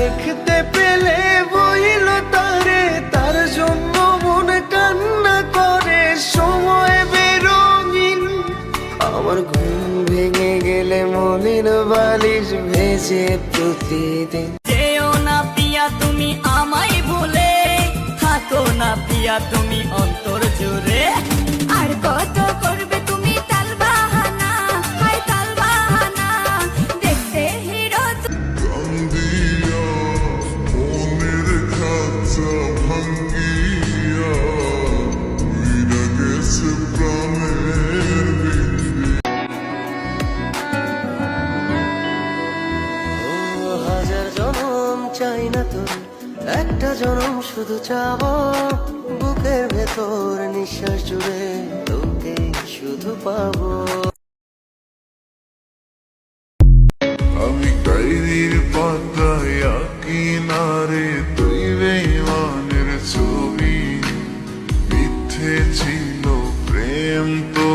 দেখতে পেলে বইল তারে, তার জন্য মন কান্না করে। সময় বেরঙিন আমার ঘুম ভেঙে গেলে মলিন বালিশ ভেজে প্রতিদিন। যেও না পিয়া তুমি আমায় ভুলে, থাকো না পিয়া তুমি অন্তর জুড়ে। আর কত করবে তুমি তাল বাহানা, হায় তাল বাহানা, দেখতে হিরো কান্দিয়া মনের খাঁচা ভাঙ্গিয়া উইরা গেছে প্রাণের বিন্দু। ও হাজার জনম চাই না তোর, একটা জনম শুধু চাবো। বুকের ভেতর নিঃশ্বাস জুড়ে তোকে শুধু পাবো। আমি ডায়েরির পাতায় আঁকি না রে তুই বেঈমানের ছবি। মিথ্যে ছিল প্রেম তো